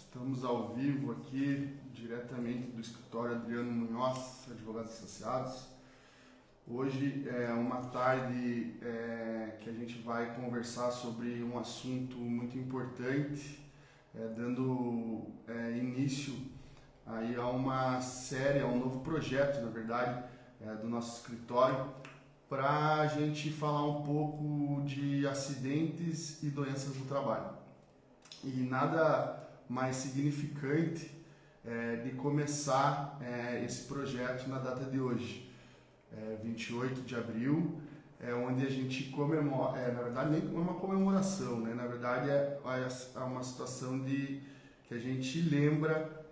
Estamos ao vivo aqui, diretamente do escritório Adriano Munhoz, Advogados Associados. Hoje é uma tarde que a gente vai conversar sobre um assunto muito importante, dando início aí a uma série, a um novo projeto, na verdade, do nosso escritório, para a gente falar um pouco de acidentes e doenças do trabalho. E nada mais significante de começar esse projeto na data de hoje, 28 de abril, onde a gente comemora, na verdade nem é uma comemoração, né? Na verdade é uma situação que a gente lembra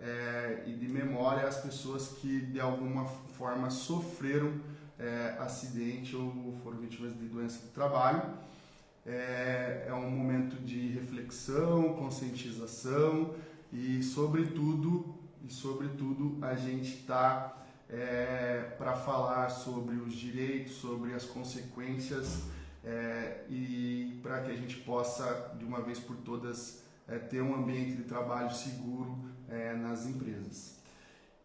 e de memória as pessoas que de alguma forma sofreram acidente ou foram vítimas de doença do trabalho. É um momento de reflexão, conscientização e sobretudo a gente está para falar sobre os direitos, sobre as consequências e para que a gente possa de uma vez por todas ter um ambiente de trabalho seguro nas empresas.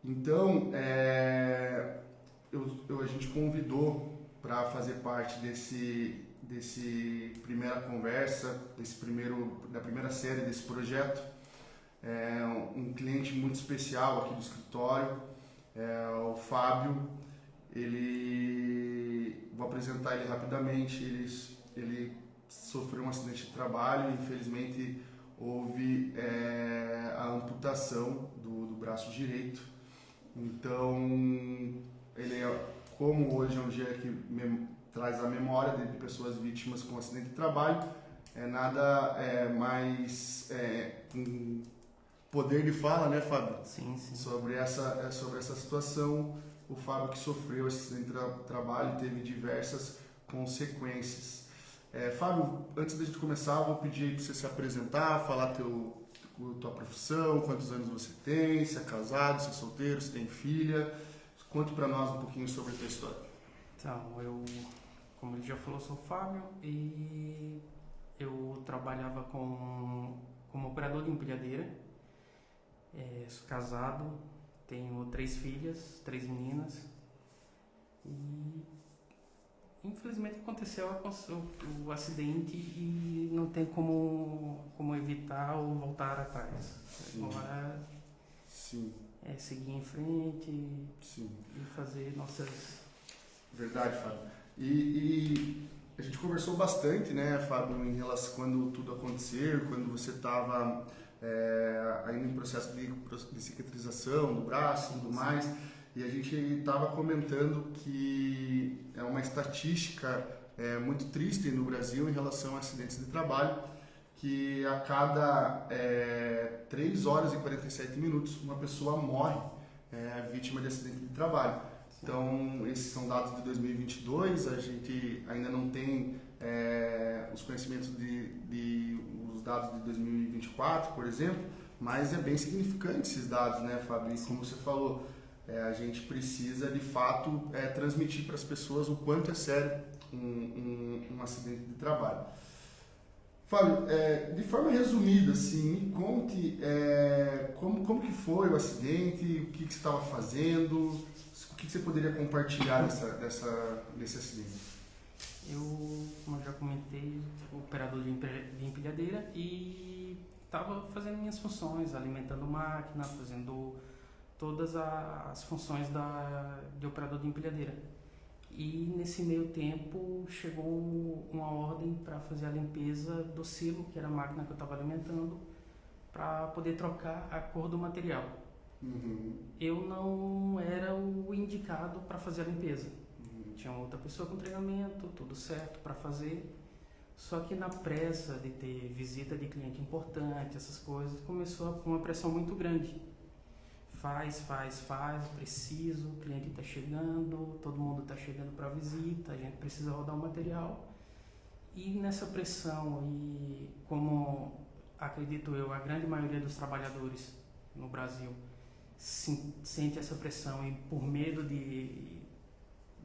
Então a gente convidou para fazer parte desse primeira conversa, da primeira série desse projeto, um cliente muito especial aqui do escritório, o Fábio. Vou apresentar ele rapidamente. Ele sofreu um acidente de trabalho e infelizmente houve a amputação do braço direito. Então, como hoje é um dia que traz a memória de pessoas vítimas com acidente de trabalho, nada mais com poder de fala, né, Fábio? Sim. Sobre essa situação, o Fábio que sofreu esse acidente de trabalho teve diversas consequências. Fábio, antes da gente começar, eu vou pedir para você se apresentar, falar tua profissão, quantos anos você tem, se é casado, se é solteiro, se tem filha. Conte para nós um pouquinho sobre a tua história. Então, como ele já falou, sou o Fábio e eu trabalhava como operador de empilhadeira. Sou casado, tenho 3 filhas, 3 meninas e infelizmente aconteceu o acidente e não tem como evitar ou voltar atrás. Sim. Agora Sim. Seguir em frente. Sim. E fazer nossas... Verdade, Fábio. E a gente conversou bastante, né, Fábio, em relação quando tudo aconteceu, quando você estava ainda em processo de cicatrização do braço e tudo mais, e a gente estava comentando que é uma estatística muito triste no Brasil em relação a acidentes de trabalho, que a cada 3 horas e 47 minutos uma pessoa morre vítima de acidente de trabalho. Então, esses são dados de 2022, a gente ainda não tem os conhecimentos os dados de 2024, por exemplo, mas é bem significante esses dados, né, Fábio? E como você falou, a gente precisa, de fato, transmitir para as pessoas o quanto é sério um acidente de trabalho. Fábio, de forma resumida, assim, me conte como que foi o acidente, o que você estava fazendo, o que você poderia compartilhar desse acidente? Eu, como eu já comentei, sou operador de empilhadeira e estava fazendo minhas funções, alimentando máquina, fazendo todas as funções de operador de empilhadeira. E nesse meio tempo chegou uma ordem para fazer a limpeza do silo, que era a máquina que eu estava alimentando, para poder trocar a cor do material. Uhum. Eu não era o indicado para fazer a limpeza. Uhum. Tinha outra pessoa com treinamento, tudo certo para fazer. Só que na pressa de ter visita de cliente importante, essas coisas, começou com uma pressão muito grande. Faz, preciso, o cliente está chegando, todo mundo está chegando para visita, a gente precisa rodar o material. E nessa pressão, e como acredito eu, a grande maioria dos trabalhadores no Brasil sente essa pressão e por medo de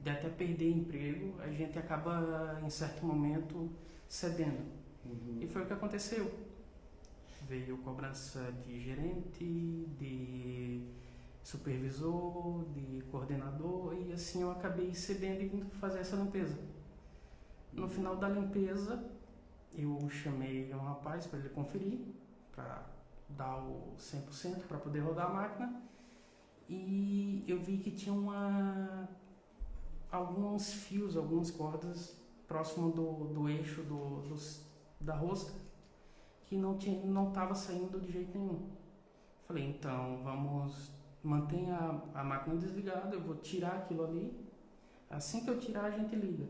até perder emprego, a gente acaba em certo momento cedendo. Uhum. E foi o que aconteceu. Veio cobrança de gerente, de supervisor, de coordenador, e assim eu acabei cedendo e vindo fazer essa limpeza. No final da limpeza, eu chamei um rapaz para ele conferir, para dar o 100% para poder rodar a máquina, e eu vi que tinha alguns fios, algumas cordas próximo do eixo da rosca que não estava saindo de jeito nenhum. Falei, então vamos manter a máquina desligada, eu vou tirar aquilo ali, assim que eu tirar a gente liga.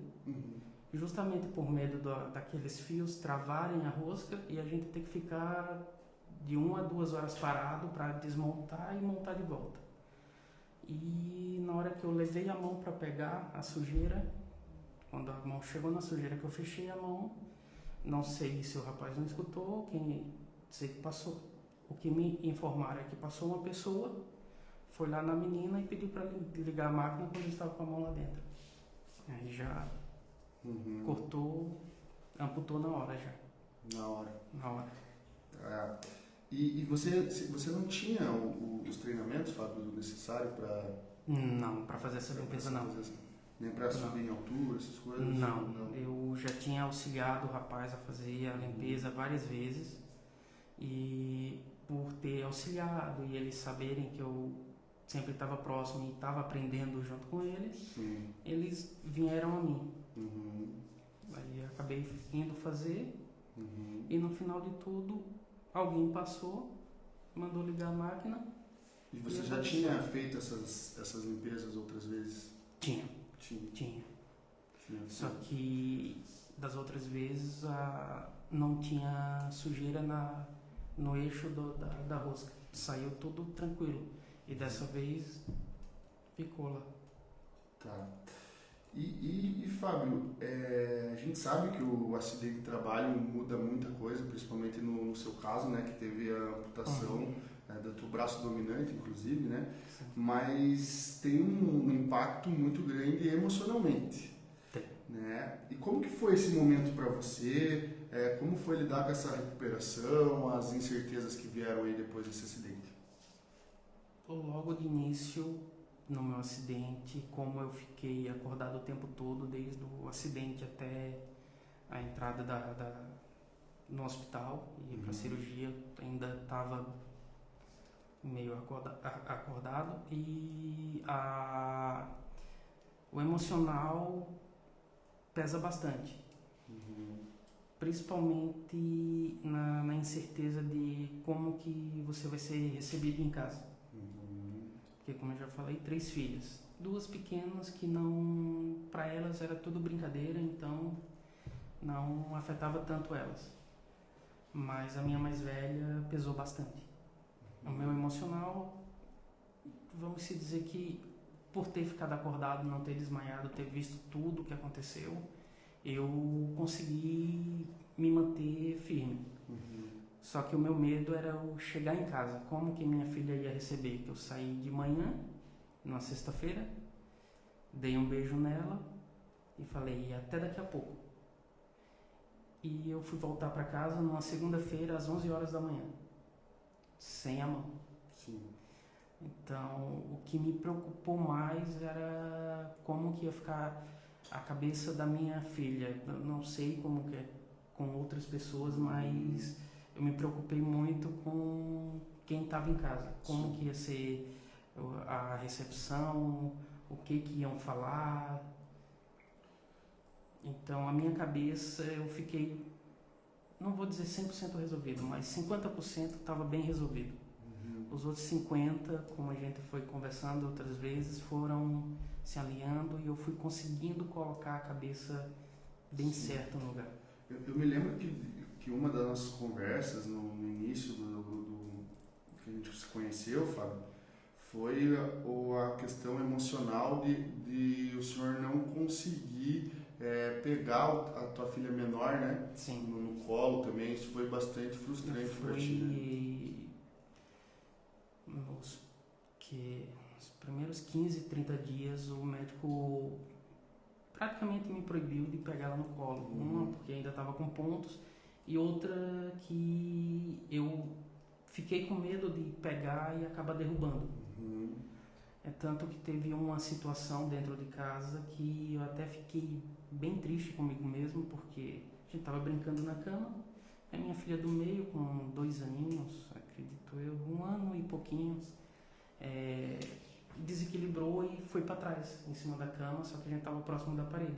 Justamente por medo daqueles fios travarem a rosca e a gente ter que ficar de 1 a 2 horas parado para desmontar e montar de volta. E na hora que eu levei a mão para pegar a sujeira, quando a mão chegou na sujeira que eu fechei a mão, não sei se o rapaz não escutou, sei que passou. O que me informaram é que passou uma pessoa, foi lá na menina e pediu para ligar a máquina quando eu estava com a mão lá dentro. Aí já cortou, amputou na hora já. Na hora. Na hora. E você não tinha os treinamentos, Fábio, necessários para... Não, para fazer essa limpeza não. Nem para subir em altura, essas coisas? Não, eu já tinha auxiliado o rapaz a fazer a limpeza várias vezes e por ter auxiliado e eles saberem que eu sempre estava próximo e estava aprendendo junto com eles, eles vieram a mim. Aí eu acabei indo fazer e no final de tudo alguém passou, mandou ligar a máquina. E você já tinha feito essas limpezas outras vezes? Tinha. Só que das outras vezes não tinha sujeira no eixo da rosca. Saiu tudo tranquilo. E dessa vez ficou lá. Tá. E Fábio, a gente sabe que o acidente de trabalho muda muita coisa, principalmente no seu caso, né, que teve a amputação do teu braço dominante, inclusive, né? Sim. Mas tem um impacto muito grande emocionalmente. Tem. Né? E como que foi esse momento para você? Como foi lidar com essa recuperação, as incertezas que vieram aí depois desse acidente? Logo de início, no meu acidente, como eu fiquei acordado o tempo todo, desde o acidente até a entrada no hospital e para cirurgia, ainda estava meio acordado e o emocional pesa bastante, principalmente na incerteza de como que você vai ser recebido em casa. Porque, como eu já falei, 3 filhas, 2 pequenas que não, para elas era tudo brincadeira, então não afetava tanto elas. Mas a minha mais velha pesou bastante. O meu emocional, vamos se dizer que por ter ficado acordado, não ter desmaiado, ter visto tudo o que aconteceu, eu consegui me manter firme. Só que o meu medo era eu chegar em casa, como que minha filha ia receber? Que eu saí de manhã, numa sexta-feira, dei um beijo nela e falei, até daqui a pouco. E eu fui voltar para casa numa segunda-feira, às 11 horas da manhã, sem a mão. Sim. Então, o que me preocupou mais era como que ia ficar a cabeça da minha filha. Eu não sei como que é com outras pessoas, mas eu me preocupei muito com quem estava em casa. Como que ia ser a recepção, o que iam falar. Então, a minha cabeça, eu fiquei, não vou dizer 100% resolvido, mas 50% estava bem resolvido. Os outros 50%, como a gente foi conversando outras vezes, foram se alinhando e eu fui conseguindo colocar a cabeça bem certa no lugar. Eu me lembro que uma das nossas conversas no início do que a gente se conheceu, Fábio, foi a questão emocional de o senhor não conseguir pegar a tua filha menor, né? Sim. No colo também. Isso foi bastante frustrante para ti, né? Nos primeiros 15, 30 dias o médico praticamente me proibiu de pegar ela no colo. Uma, porque ainda estava com pontos, e outra que eu fiquei com medo de pegar e acabar derrubando. É tanto que teve uma situação dentro de casa que eu até fiquei bem triste comigo mesmo, porque a gente estava brincando na cama, a minha filha do meio, com 2 aninhos, acredito eu, 1 ano e pouquinho, desequilibrou e foi para trás, em cima da cama, só que a gente estava próximo da parede.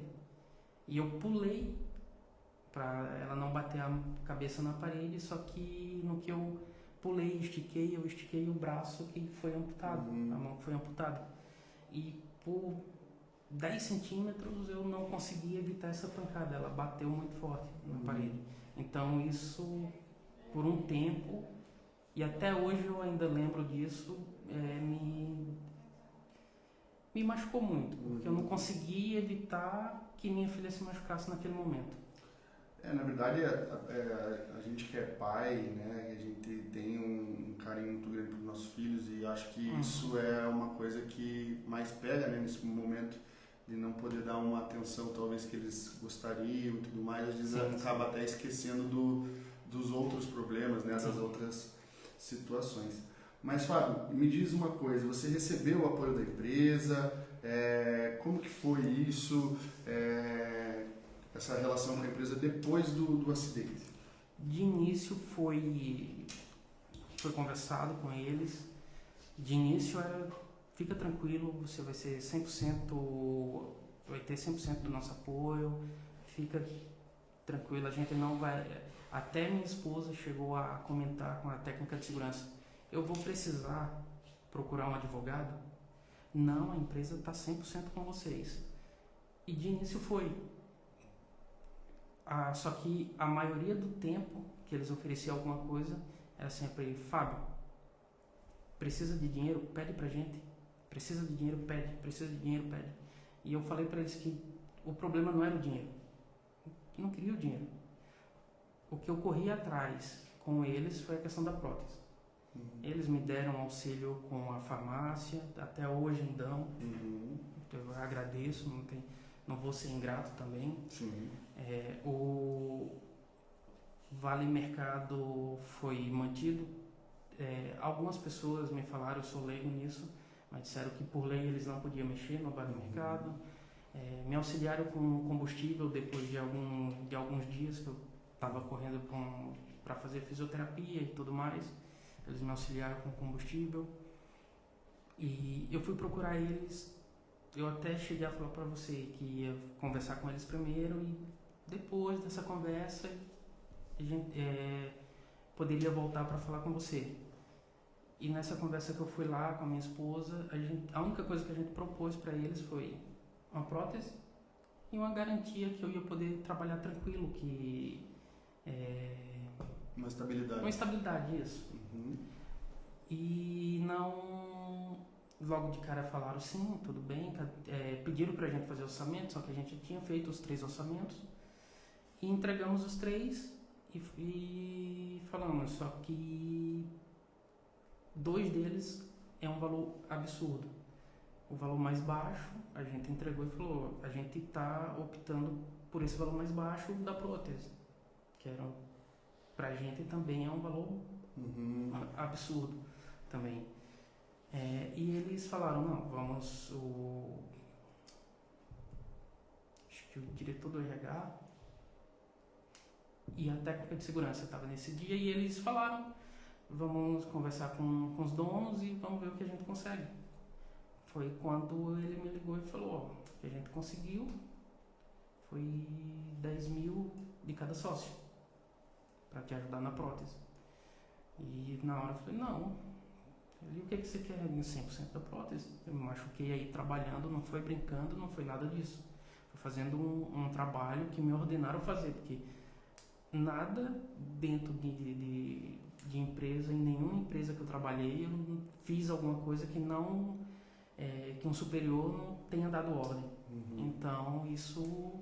E eu pulei para ela não bater a cabeça na parede, só que no que eu pulei, eu estiquei o braço que foi amputado, a mão que foi amputada. E por 10 centímetros eu não consegui evitar essa pancada, ela bateu muito forte na parede. Então isso, por um tempo, e até hoje eu ainda lembro disso, me machucou muito, porque eu não consegui evitar que minha filha se machucasse naquele momento. Na verdade, a gente que é pai, né, a gente tem um carinho muito grande pelos nossos filhos e acho que isso é uma coisa que mais pega, né, nesse momento de não poder dar uma atenção talvez que eles gostariam e tudo mais, às vezes acaba até esquecendo dos outros problemas, né, das outras situações. Mas Fábio, me diz uma coisa, você recebeu o apoio da empresa, como que foi isso, essa relação com a empresa depois do acidente? De início foi conversado com eles, de início fica tranquilo, você vai ser 100%, vai ter 100% do nosso apoio, fica tranquilo, a gente não vai... Até minha esposa chegou a comentar com a técnica de segurança, eu vou precisar procurar um advogado? Não, a empresa está 100% com vocês. E de início foi. Só que a maioria do tempo que eles ofereciam alguma coisa, era sempre, Fábio, precisa de dinheiro? Pede pra gente. Precisa de dinheiro? Pede. Precisa de dinheiro? Pede. E eu falei pra eles que o problema não era o dinheiro. Eu não queria o dinheiro. O que eu corri atrás com eles foi a questão da prótese. Eles me deram auxílio com a farmácia, até hoje me dão. Eu agradeço, não vou ser ingrato também. Sim. O Vale Mercado foi mantido. Algumas pessoas me falaram, eu sou leigo nisso, mas disseram que por lei eles não podiam mexer no Vale Mercado. Me auxiliaram com combustível depois de alguns dias que eu estava correndo para fazer fisioterapia e tudo mais. Eles me auxiliaram com combustível. E eu fui procurar eles. Eu até cheguei a falar para você que ia conversar com eles primeiro e depois dessa conversa a gente poderia voltar para falar com você. E nessa conversa que eu fui lá com a minha esposa, a única coisa que a gente propôs para eles foi uma prótese e uma garantia que eu ia poder trabalhar tranquilo, que uma estabilidade. Uma estabilidade, isso. E não... Logo de cara falaram sim, tudo bem, pediram pra gente fazer orçamento, só que a gente tinha feito os 3 orçamentos e entregamos os 3 e falamos, só que 2 deles é um valor absurdo. O valor mais baixo, a gente entregou e falou, a gente está optando por esse valor mais baixo da prótese, que pra gente também é um valor absurdo também. E eles falaram, não, acho que o diretor do RH e a técnica de segurança estava nesse dia e eles falaram, vamos conversar com os donos e vamos ver o que a gente consegue. Foi quando ele me ligou e falou, o que a gente conseguiu foi 10 mil de cada sócio para te ajudar na prótese. E na hora eu falei, não, e o que você quer em 100% da prótese? Eu me machuquei aí trabalhando, não foi brincando, não foi nada disso. Foi fazendo um trabalho que me ordenaram fazer, porque nada dentro de empresa, em nenhuma empresa que eu trabalhei, eu fiz alguma coisa que que um superior não tenha dado ordem. Então isso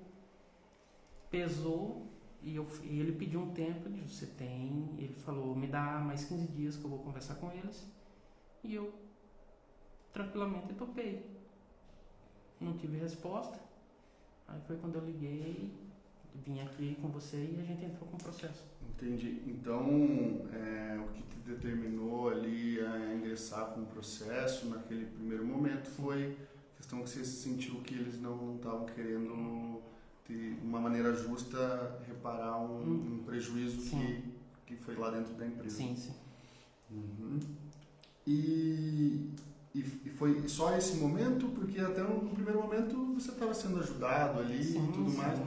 pesou e ele pediu um tempo, ele falou, me dá mais 15 dias que eu vou conversar com eles. E eu tranquilamente topei. Não tive resposta. Aí foi quando eu liguei, vim aqui com você e a gente entrou com o processo. Entendi. Então, o que te determinou ali a ingressar com o processo naquele primeiro momento foi a questão que você sentiu que eles não estavam querendo, de uma maneira justa, reparar um prejuízo que foi lá dentro da empresa. Sim, sim. Uhum. E foi só esse momento? Porque até no primeiro momento você estava sendo ajudado ali e tudo mais.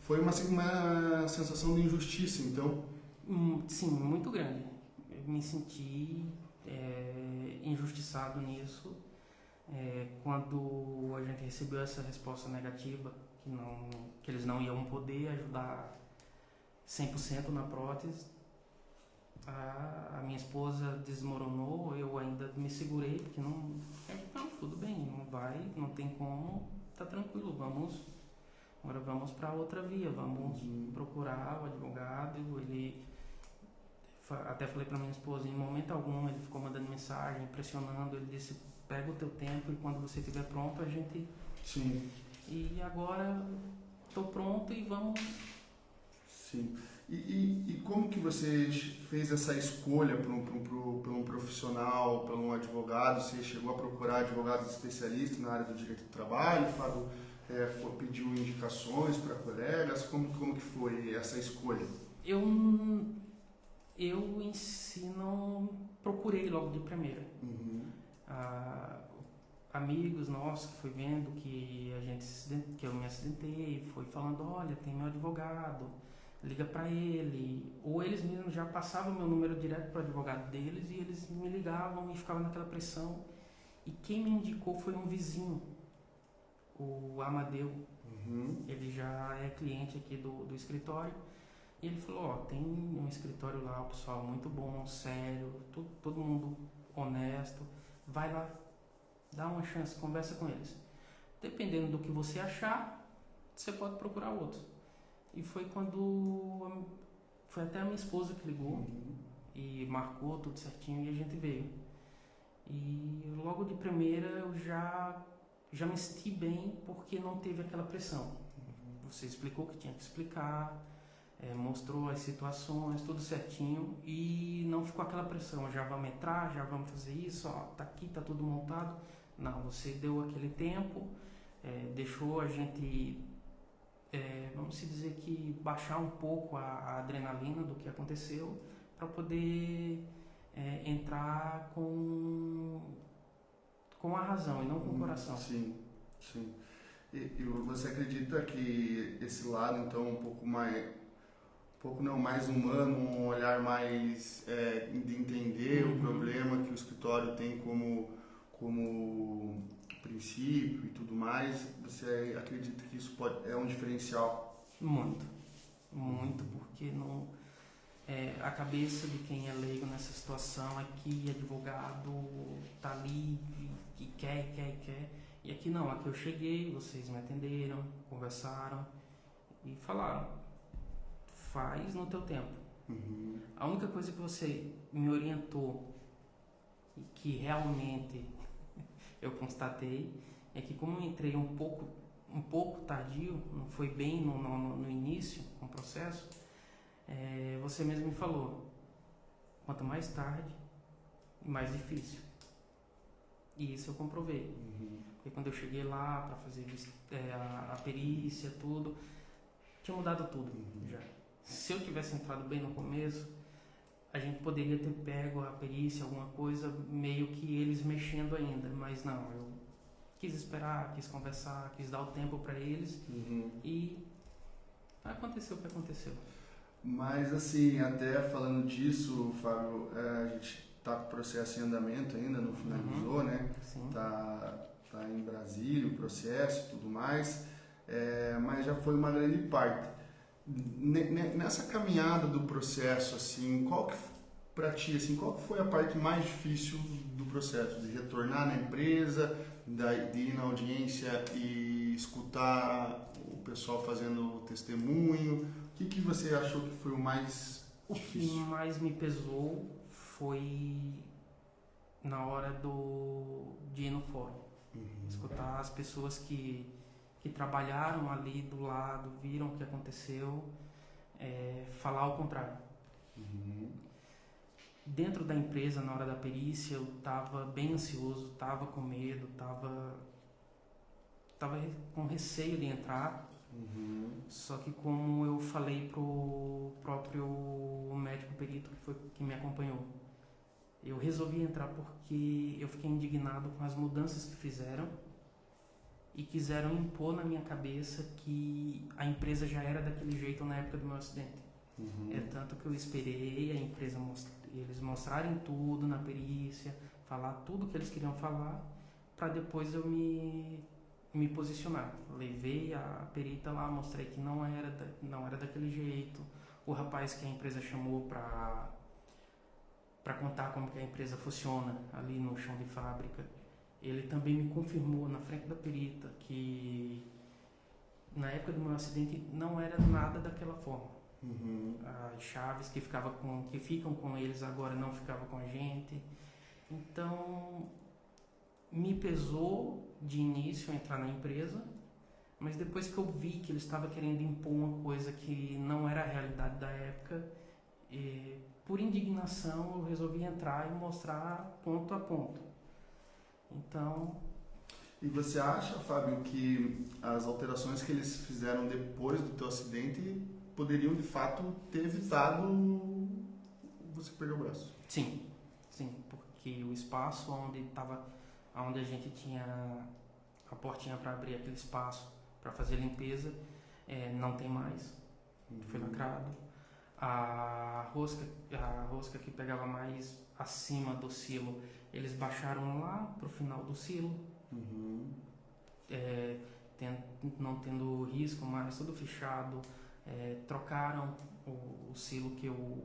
Foi uma sensação de injustiça, então? Sim, muito grande. Eu me senti injustiçado nisso. Quando a gente recebeu essa resposta negativa, que eles não iam poder ajudar 100% na prótese, a minha esposa desmoronou, eu ainda me segurei, porque não, tudo bem, não tem como, tá tranquilo, agora vamos para outra via, vamos procurar o advogado. Ele, até falei para minha esposa, em momento algum ele ficou mandando mensagem, pressionando, ele disse, pega o teu tempo e quando você estiver pronto a gente... Sim. E agora estou pronto e vamos... Sim. E como que você fez essa escolha por um profissional, por um advogado? Você chegou a procurar advogados especialistas na área do direito do trabalho? Fábio pediu indicações para colegas? Como que foi essa escolha? Eu em si não procurei logo de primeira. Amigos nossos que foi vendo que eu me acidentei, foi falando, olha, tem meu advogado, liga para ele. Ou eles mesmos já passavam meu número direto para o advogado deles e eles me ligavam e ficavam naquela pressão. E quem me indicou foi um vizinho, o Amadeu. Ele já é cliente aqui do escritório. E ele falou, tem um escritório lá, o pessoal muito bom, sério, todo mundo honesto, vai lá, dá uma chance, conversa com eles. Dependendo do que você achar, você pode procurar outro. E foi foi até a minha esposa que ligou e marcou tudo certinho e a gente veio. E logo de primeira eu já me senti bem porque não teve aquela pressão. Você explicou o que tinha que explicar, mostrou as situações, tudo certinho e não ficou aquela pressão, já vamos entrar, já vamos fazer isso, ó, tá aqui, tá tudo montado. Não, você deu aquele tempo, deixou a gente, vamos dizer que baixar um pouco a adrenalina do que aconteceu para poder entrar com a razão e não com o coração. Sim, sim. E você acredita que esse lado, então, mais humano, um olhar mais de entender o problema que o escritório tem como princípio e tudo mais, você acredita que isso é um diferencial? Muito, porque não, a cabeça de quem é leigo nessa situação é que advogado tá ali e quer, e aqui não, aqui eu cheguei, vocês me atenderam, conversaram e falaram, faz no teu tempo. A única coisa que você me orientou e que realmente eu constatei é que como eu entrei um pouco tardio, não foi bem no início com o processo, você mesmo me falou, quanto mais tarde, mais difícil. E isso eu comprovei. Porque quando eu cheguei lá para fazer a perícia, tudo, tinha mudado tudo já. Se eu tivesse entrado bem no começo, a gente poderia ter pego a perícia, alguma coisa, meio que eles mexendo ainda, mas não, eu quis esperar, quis conversar, quis dar o tempo para eles e aconteceu o que aconteceu. Mas assim, até falando disso, Fábio, a gente está com o processo em andamento ainda, não finalizou, né? Sim. Tá em Brasília o processo e tudo mais, mas já foi uma grande parte. Nessa caminhada do processo, assim, para ti, assim, qual que foi a parte mais difícil do processo? De retornar na empresa, de ir na audiência e escutar o pessoal fazendo testemunho? O que você achou que foi o mais difícil? O que mais me pesou foi na hora de ir no fórum. Escutar as pessoas que que trabalharam ali do lado, viram o que aconteceu, falar ao contrário. Dentro da empresa, na hora da perícia, eu estava bem ansioso, estava com medo, estava com receio de entrar. Só que como eu falei pro próprio médico perito que me acompanhou, eu resolvi entrar porque eu fiquei indignado com as mudanças que fizeram e quiseram impor na minha cabeça que a empresa já era daquele jeito na época do meu acidente. É tanto que eu esperei a empresa eles mostrarem tudo na perícia, falar tudo que eles queriam falar, para depois eu me posicionar. Levei a perita lá, mostrei que não era daquele jeito. O rapaz que a empresa chamou para contar como que a empresa funciona ali no chão de fábrica, ele também me confirmou na frente da perita que na época do meu acidente não era nada daquela forma. As chaves que ficam com eles agora não ficavam com a gente. Então me pesou de início entrar na empresa, mas depois que eu vi que ele estava querendo impor uma coisa que não era a realidade da época, por indignação eu resolvi entrar e mostrar ponto a ponto. Então... E você acha, Fábio, que as alterações que eles fizeram depois do teu acidente poderiam de fato ter evitado você perder o braço? Sim, porque o espaço onde a gente tinha a portinha para abrir aquele espaço para fazer limpeza, não tem mais, foi lacrado. A rosca que pegava mais acima do silo, eles baixaram lá pro final do silo, não tendo risco mais, tudo fechado. Trocaram o silo que eu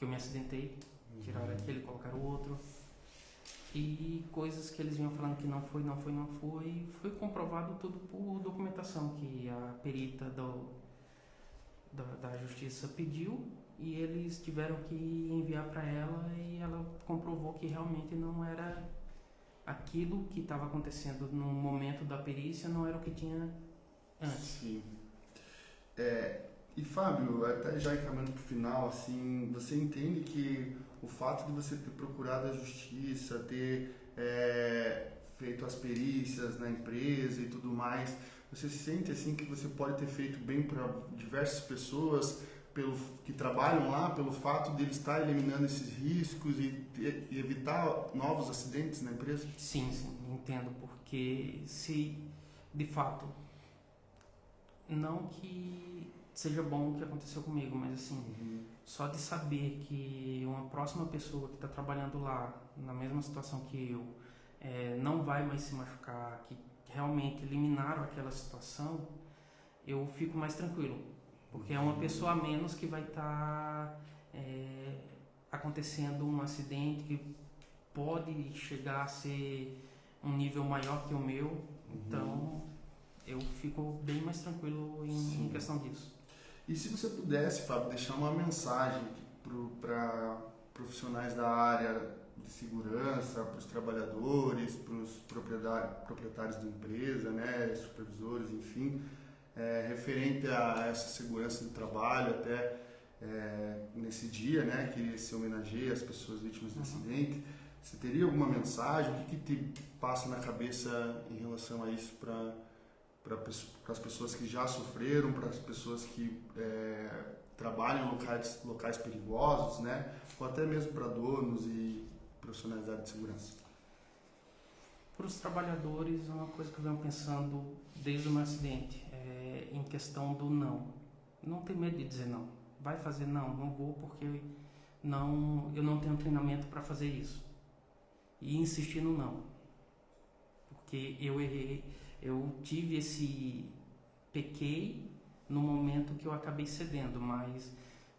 me acidentei, tiraram aquele, colocaram outro. E coisas que eles vinham falando que não foi comprovado tudo por documentação que a perita da justiça pediu, e eles tiveram que enviar para ela, e ela comprovou que realmente não era aquilo que estava acontecendo no momento da perícia, não era o que tinha antes. Sim. E Fábio, até já encaminhando para o final, assim, você entende que o fato de você ter procurado a justiça, ter feito as perícias na empresa e tudo mais, você sente assim que você pode ter feito bem para diversas pessoas que trabalham lá, pelo fato de eles estar eliminando esses riscos e evitar novos acidentes na empresa? Sim, entendo, porque se de fato, não que seja bom o que aconteceu comigo, mas assim, só de saber que uma próxima pessoa que está trabalhando lá, na mesma situação que eu, não vai mais se machucar, que realmente eliminaram aquela situação, eu fico mais tranquilo, porque é uma pessoa a menos que vai estar acontecendo um acidente que pode chegar a ser um nível maior que o meu, então eu fico bem mais tranquilo em questão disso. E se você pudesse, Fábio, deixar uma mensagem para profissionais da área de segurança, para os trabalhadores, para os proprietários de empresa, né, supervisores, enfim, referente a essa segurança do trabalho, até nesse dia, né, que se homenageia as pessoas vítimas de acidente, você teria alguma mensagem? O que te passa na cabeça em relação a isso para as pessoas que já sofreram, para as pessoas que trabalham em locais perigosos, né? Ou até mesmo para donos e profissionais da área de segurança? Para os trabalhadores, é uma coisa que eu venho pensando desde o meu acidente, em questão do não. Não ter medo de dizer não. Vai fazer não vou porque eu não tenho treinamento para fazer isso. E insistir no não. Porque eu errei. Eu pequei no momento que eu acabei cedendo, mas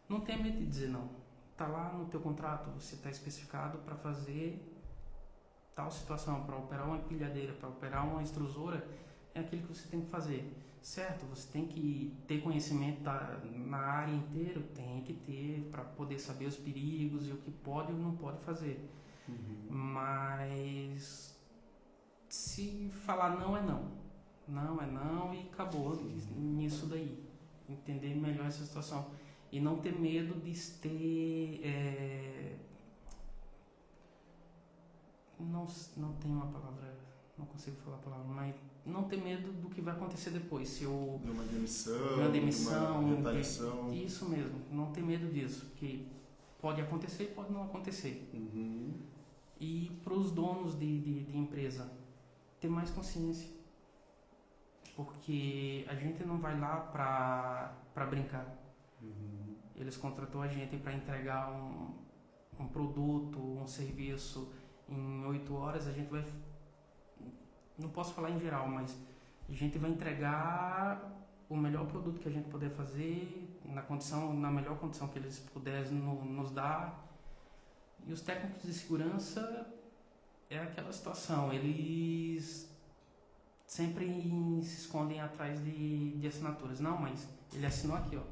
não tenha medo de dizer não. Tá lá no teu contrato, você está especificado para fazer tal situação, para operar uma empilhadeira, para operar uma extrusora, é aquilo que você tem que fazer, certo? Você tem que ter conhecimento na área inteira, tem que ter para poder saber os perigos e o que pode e não pode fazer. Mas se falar não é não. não é não e acabou nisso daí. Entender melhor essa situação. E não ter medo de ter... Não tenho uma palavra, não consigo falar a palavra, mas não ter medo do que vai acontecer depois. Se eu... De uma demissão, de uma retaliação. Isso mesmo, não ter medo disso, porque pode acontecer e pode não acontecer. Uhum. E para os donos de empresa, ter mais consciência. Porque a gente não vai lá para brincar. Uhum. Eles contratou a gente para entregar um produto, um serviço em 8 horas. A gente vai... Não posso falar em geral, mas a gente vai entregar o melhor produto que a gente puder fazer, na melhor condição que eles puderem nos dar. E os técnicos de segurança é aquela situação, eles sempre se escondem atrás de assinaturas. Não, mas ele assinou aqui, ó.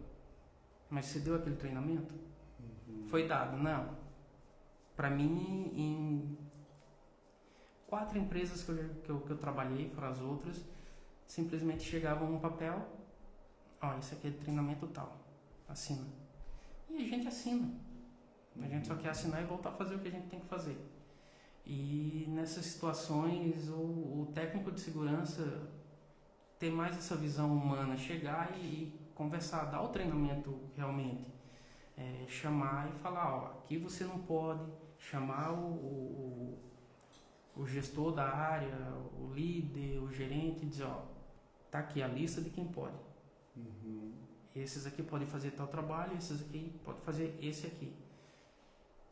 Mas você deu aquele treinamento? Uhum. Foi dado? Não. Para mim, em 4 empresas que eu trabalhei, fora as outras, simplesmente chegava um papel, ó, esse aqui é de treinamento tal, assina. E a gente assina. A gente só quer assinar e voltar a fazer o que a gente tem que fazer. E nessas situações, o técnico de segurança ter mais essa visão humana, chegar e conversar, dar o treinamento realmente. Chamar e falar, ó, aqui você não pode, chamar o gestor da área, o líder, o gerente, e dizer, ó, tá aqui a lista de quem pode. Uhum. Esses aqui podem fazer tal trabalho, esses aqui podem fazer esse aqui.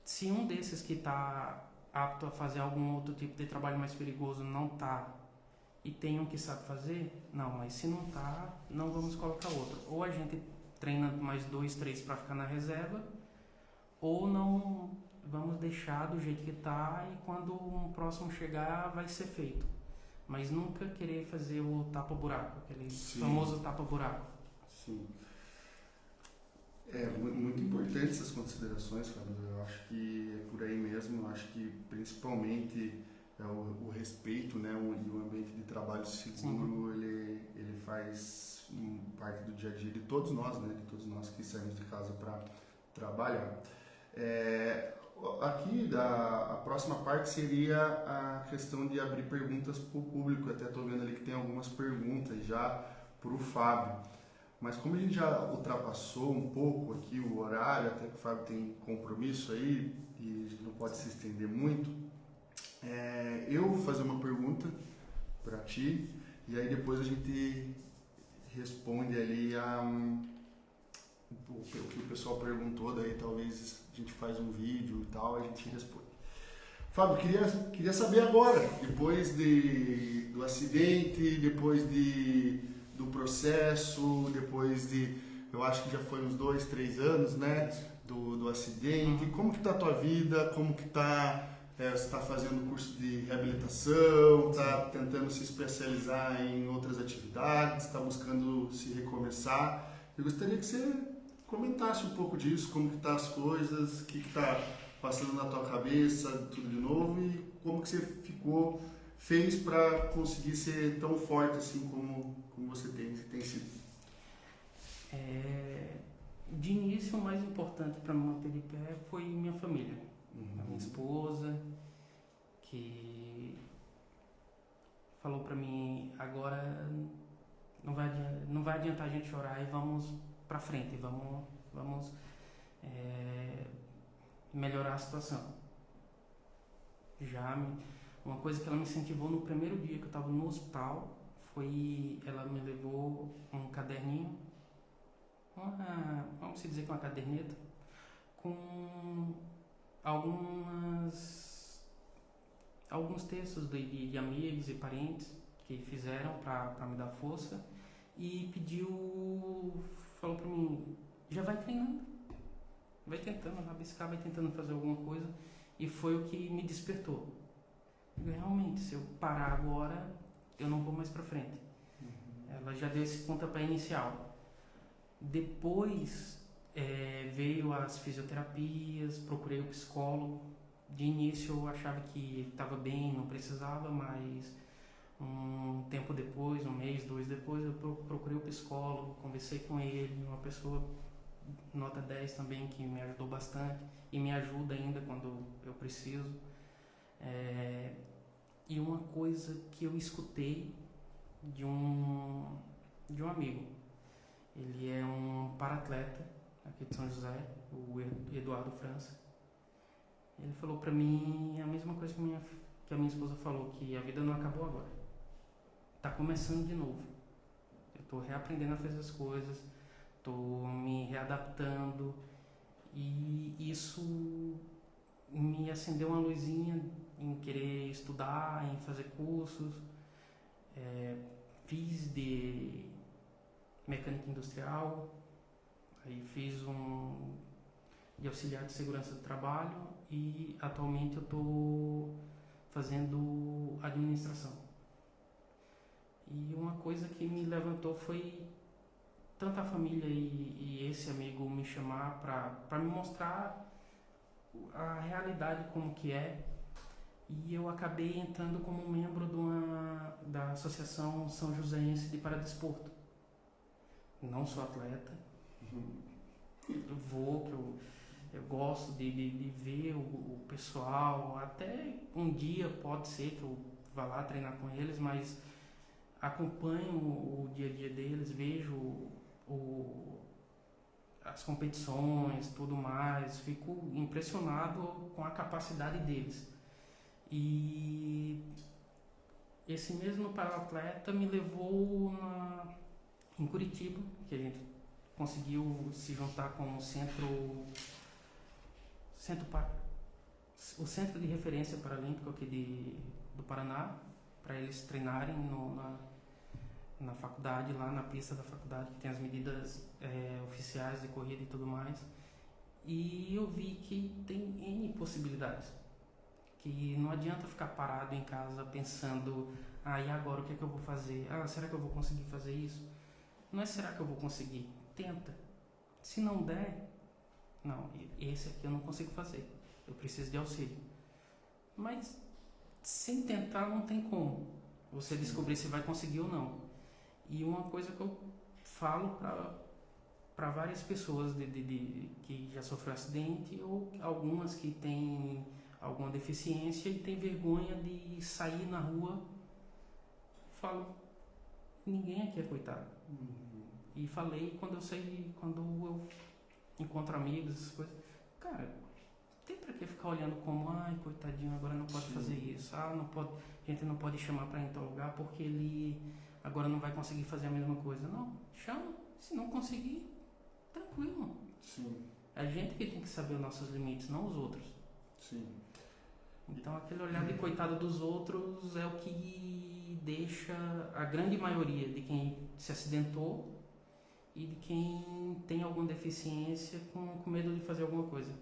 Se um desses que está apto a fazer algum outro tipo de trabalho mais perigoso não está e tem um que sabe fazer, não, mas se não está, não vamos colocar outro. Ou a gente treina mais 2, 3 para ficar na reserva, ou não vamos deixar do jeito que está e quando um próximo chegar vai ser feito. Mas nunca querer fazer o tapa-buraco, aquele famoso tapa-buraco. Sim. Muito importante essas considerações, Fábio. Eu acho que é por aí mesmo. Eu acho que principalmente o respeito, né, e o ambiente de trabalho seguro, ele faz parte do dia a dia de todos nós, né, de todos nós que saímos de casa para trabalhar. Aqui a próxima parte seria a questão de abrir perguntas para o público. Até estou vendo ali que tem algumas perguntas já para o Fábio. Mas como a gente já ultrapassou um pouco aqui o horário, até que o Fábio tem compromisso aí e a gente não pode se estender muito, eu vou fazer uma pergunta para ti e aí depois a gente responde ali o que o pessoal perguntou, daí talvez a gente faz um vídeo e tal, a gente responde. Fábio, queria saber agora, depois do acidente, depois do processo, depois eu acho que já foi uns 2, 3 anos, né, do acidente, como que tá a tua vida, como que tá, você está fazendo curso de reabilitação, está tentando se especializar em outras atividades, está buscando se recomeçar. Eu gostaria que você comentasse um pouco disso, como que tá as coisas, o que está passando na tua cabeça, tudo de novo, e como que você fez para conseguir ser tão forte assim como você tem sido. De início, o mais importante para me manter de pé foi minha família. A minha esposa, que falou para mim, agora não vai adiantar a gente chorar e vamos para frente, vamos melhorar a situação. Uma coisa que ela me incentivou no primeiro dia que eu estava no hospital foi, ela me levou um caderninho, vamos dizer que uma caderneta, com alguns textos de amigos e parentes que fizeram para me dar força e falou para mim, já vai treinando, vai tentando rabiscar, vai tentando fazer alguma coisa, e foi o que me despertou. Realmente, se eu parar agora, eu não vou mais para frente. Ela já deu esse pontapé inicial. Depois veio as fisioterapias, procurei o psicólogo. De início eu achava que estava bem, não precisava, mas Um tempo depois, um mês, 2 depois, eu procurei o psicólogo, conversei com ele, uma pessoa nota 10 também, que me ajudou bastante e me ajuda ainda quando eu preciso. E uma coisa que eu escutei de um amigo, ele é um paratleta aqui de São José, o Eduardo França. Ele falou pra mim a mesma coisa que a minha esposa falou, que a vida não acabou agora, tá começando de novo. Eu tô reaprendendo a fazer as coisas, tô me readaptando, e isso me acendeu uma luzinha em querer estudar, em fazer cursos. Fiz de mecânica industrial, aí fiz um de auxiliar de segurança do trabalho e atualmente eu estou fazendo administração. E uma coisa que me levantou foi tanto a família e esse amigo me chamar para me mostrar a realidade como que é. E eu acabei entrando como membro da Associação São Joséense de Paradesporto. Não sou atleta, eu gosto de ver o pessoal, até um dia pode ser que eu vá lá treinar com eles, mas acompanho o dia a dia deles, vejo as competições, tudo mais, fico impressionado com a capacidade deles. E esse mesmo paratleta me levou em Curitiba, que a gente conseguiu se juntar com o centro de referência paralímpico aqui do Paraná, para eles treinarem na faculdade, lá na pista da faculdade, que tem as medidas oficiais de corrida e tudo mais. E eu vi que tem N possibilidades, que não adianta ficar parado em casa pensando, e agora o que é que eu vou fazer? Será que eu vou conseguir fazer isso? Não é será que eu vou conseguir? Tenta. Se não der, não, esse aqui eu não consigo fazer, eu preciso de auxílio. Mas sem tentar não tem como você descobrir se vai conseguir ou não. E uma coisa que eu falo para várias pessoas que já sofreram acidente, ou algumas que têm alguma deficiência e têm vergonha de sair na rua, falo, ninguém aqui é coitado. E falei quando eu encontro amigos, essas coisas, cara, tem pra que ficar olhando como, coitadinho, agora não pode fazer isso, não pode, a gente não pode chamar pra ir em tal lugar porque ele agora não vai conseguir fazer a mesma coisa. Não, chama, se não conseguir, tranquilo. Sim. É a gente que tem que saber os nossos limites, não os outros. Sim. Então aquele olhar de coitado dos outros é o que deixa a grande maioria de quem se acidentou e de quem tem alguma deficiência com medo de fazer alguma coisa.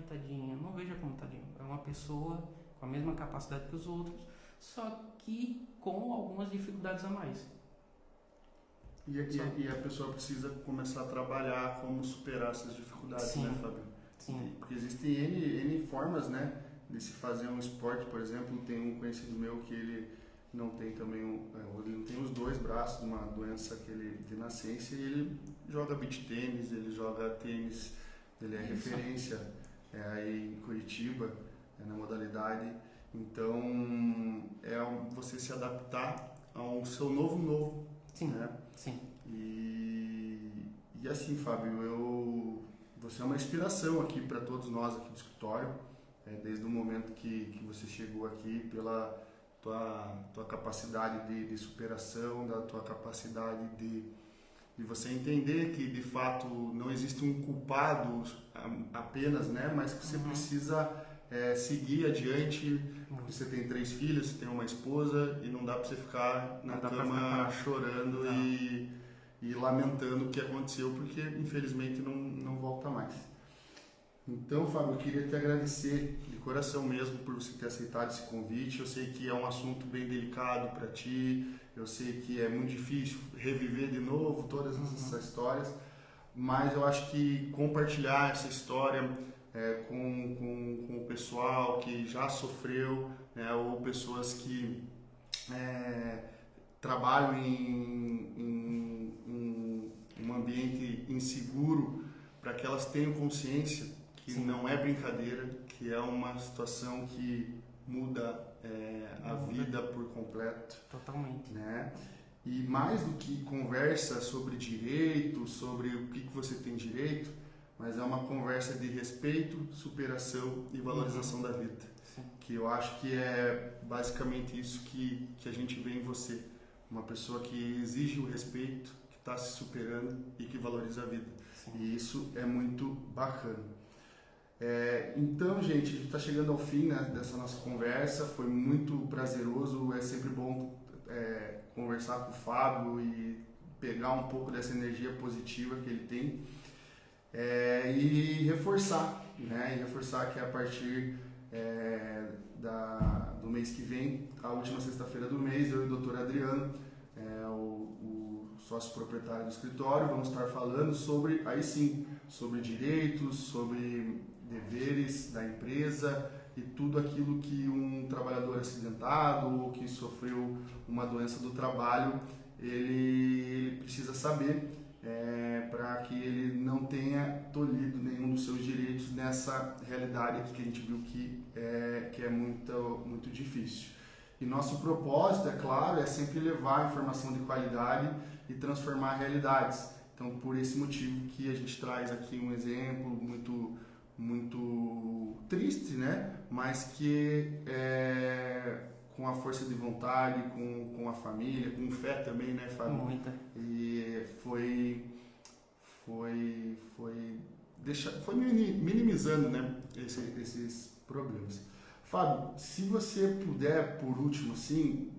Tadinha, não veja como tadinho. É uma pessoa com a mesma capacidade que os outros, só que com algumas dificuldades a mais. E a pessoa precisa começar a trabalhar como superar essas dificuldades, Sim. né, Fábio? Sim. Porque existem N formas, né, de se fazer um esporte. Por exemplo, tem um conhecido meu que ele não tem também ele não tem os dois braços, uma doença que ele de nascença, e ele joga beach tênis, ele joga tênis, ele é referência aí em Curitiba, na modalidade. Então você se adaptar ao seu novo. Sim. Né? Sim. E assim, Fábio, você é uma inspiração aqui para todos nós aqui do escritório, desde o momento que você chegou aqui, pela tua capacidade de superação, da tua capacidade de você entender que de fato não existe um culpado apenas, né? Mas que você precisa seguir adiante. Você tem 3 filhos, você tem uma esposa e não dá para você ficar na cama chorando e lamentando o que aconteceu, porque infelizmente não volta mais. Então, Fábio, eu queria te agradecer de coração mesmo por você ter aceitado esse convite. Eu sei que é um assunto bem delicado para ti, eu sei que é muito difícil reviver de novo todas essas histórias, mas eu acho que compartilhar essa história com o pessoal que já sofreu, né, ou pessoas que trabalham em um ambiente inseguro, para que elas tenham consciência que Sim. não é brincadeira, que é uma situação que muda a vida por completo. Totalmente. Né? E mais do que conversa sobre direito, sobre o que você tem direito, mas é uma conversa de respeito, superação e valorização da vida. Sim. Que eu acho que é basicamente isso que a gente vê em você. Uma pessoa que exige o respeito, que está se superando e que valoriza a vida. Sim. E isso é muito bacana. Então, gente, a gente está chegando ao fim, né, dessa nossa conversa. Foi muito prazeroso. É sempre bom conversar com o Fábio e pegar um pouco dessa energia positiva que ele tem. E reforçar, né? E reforçar que a partir do mês que vem, a última sexta-feira do mês, eu e o Dr. Adriano, o sócio proprietário do escritório, vamos estar falando sobre, aí sim, sobre direitos, sobre deveres da empresa e tudo aquilo que um trabalhador acidentado ou que sofreu uma doença do trabalho, ele precisa saber, para que ele não tenha tolhido nenhum dos seus direitos nessa realidade que a gente viu que é muito, muito difícil. E nosso propósito, é claro, é sempre levar a informação de qualidade e transformar realidades. Então, por esse motivo que a gente traz aqui um exemplo muito triste, né? Mas que com a força de vontade, com a família, com fé também, né, Fábio? Muita. E foi minimizando, né, esses problemas. Fábio, se você puder, por último, assim,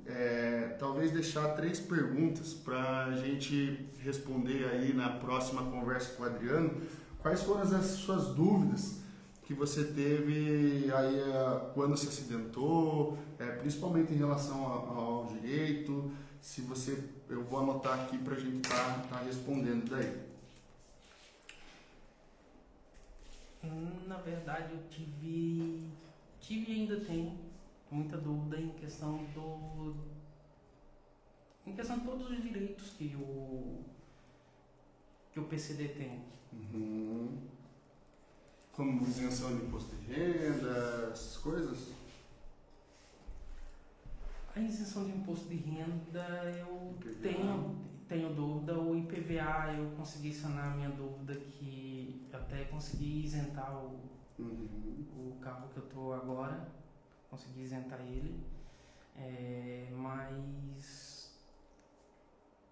talvez deixar 3 perguntas para a gente responder aí na próxima conversa com o Adriano. Quais foram as suas dúvidas que você teve aí quando se acidentou, principalmente em relação ao direito? Eu vou anotar aqui para a gente tá respondendo daí. Na verdade, eu tive e ainda tenho muita dúvida em questão de todos os direitos que o PCD tem. Uhum. Como isenção de imposto de renda, essas coisas? A isenção de imposto de renda eu IPVA. tenho dúvida. O IPVA eu consegui sanar a minha dúvida, que até consegui isentar o carro que eu estou agora, consegui isentar ele. Mas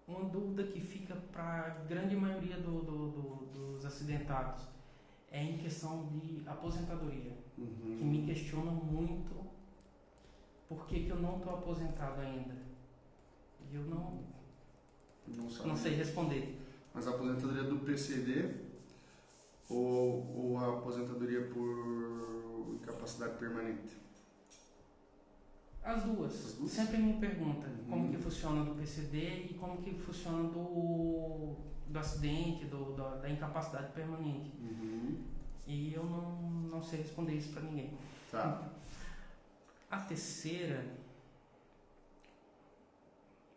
uma dúvida que fica para a grande maioria dos acidentados é em questão de aposentadoria, que me questionam muito por que eu não estou aposentado ainda. E eu não sei responder. Mas a aposentadoria do PCD ou a aposentadoria por incapacidade permanente? As duas. Sempre me perguntam como que funciona do PCD e como que funciona do acidente, da incapacidade permanente. E eu não sei responder isso para ninguém. Tá. A terceira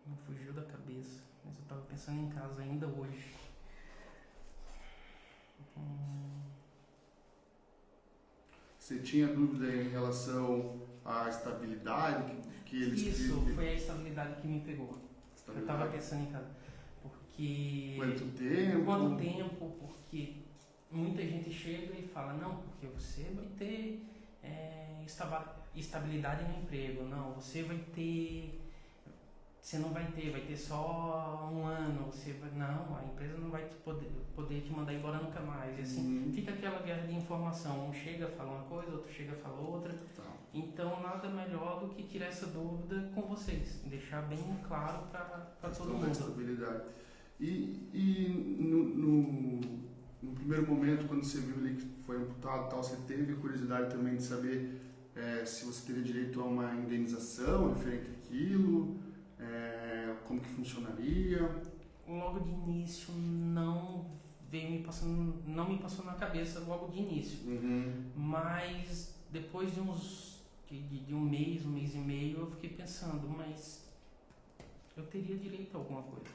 me fugiu da cabeça, mas eu estava pensando em casa ainda hoje. Você tinha dúvida em relação à estabilidade que eles Isso, pediam? foi a estabilidade que me pegou. Eu estava pensando em casa. Porque... Quanto tempo? Porque muita gente chega e fala, não, porque você vai ter estabilidade no emprego. Não, você não vai ter só um ano. Não, a empresa não vai poder te mandar embora nunca mais. E assim, fica aquela guerra de informação. Um chega, fala uma coisa, outro chega, fala outra. Tá. Então, nada melhor do que tirar essa dúvida com vocês. Deixar bem claro para todo mundo. Estabilidade. E no primeiro momento, quando você viu ali que foi amputado, tal, você teve curiosidade também de saber se você teria direito a uma indenização referente àquilo, como que funcionaria? Logo de início não me passou na cabeça logo de início. Mas depois de um mês e meio, eu fiquei pensando, mas eu teria direito a alguma coisa.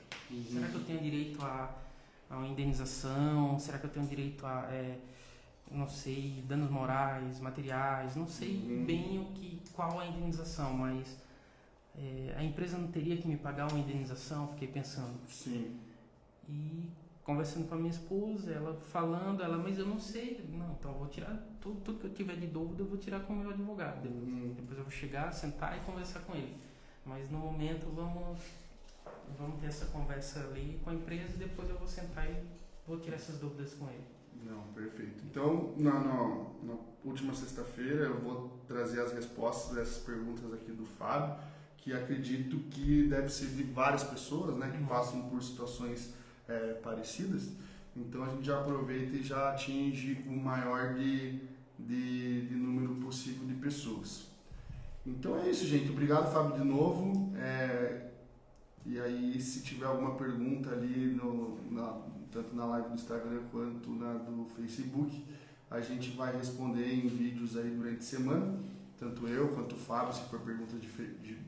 Será que eu tenho direito a uma indenização? Será que eu tenho direito a, não sei, danos morais, materiais? Não sei bem qual a indenização, mas a empresa não teria que me pagar uma indenização? Fiquei pensando. Sim. E conversando com a minha esposa, ela falando, mas eu não sei. Não, então eu vou tirar tudo que eu tiver de dúvida, eu vou tirar com o meu advogado. Depois eu vou chegar, sentar e conversar com ele. Mas no momento vamos ter essa conversa ali com a empresa e depois eu vou sentar e vou tirar essas dúvidas com ele. Não, perfeito. Então, na última sexta-feira eu vou trazer as respostas dessas perguntas aqui do Fábio, que acredito que deve ser de várias pessoas, né, que passam por situações parecidas. Então a gente já aproveita e já atinge o maior de número possível de pessoas. Então é isso, gente. Obrigado, Fábio, de novo. E aí, se tiver alguma pergunta ali, tanto na live do Instagram quanto na do Facebook, a gente vai responder em vídeos aí durante a semana, tanto eu quanto o Fábio, se for perguntas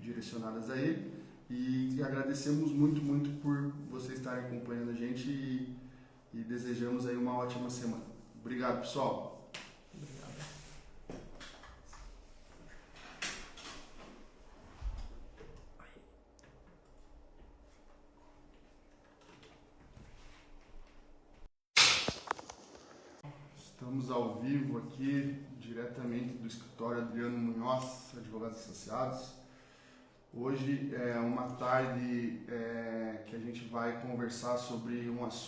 direcionadas a ele. E agradecemos muito, muito por vocês estarem acompanhando a gente e desejamos aí uma ótima semana. Obrigado, pessoal. Obrigado. Estamos ao vivo aqui, diretamente do escritório Adriano Munhoz, Advogados Associados. Hoje é uma tarde que a gente vai conversar sobre um assunto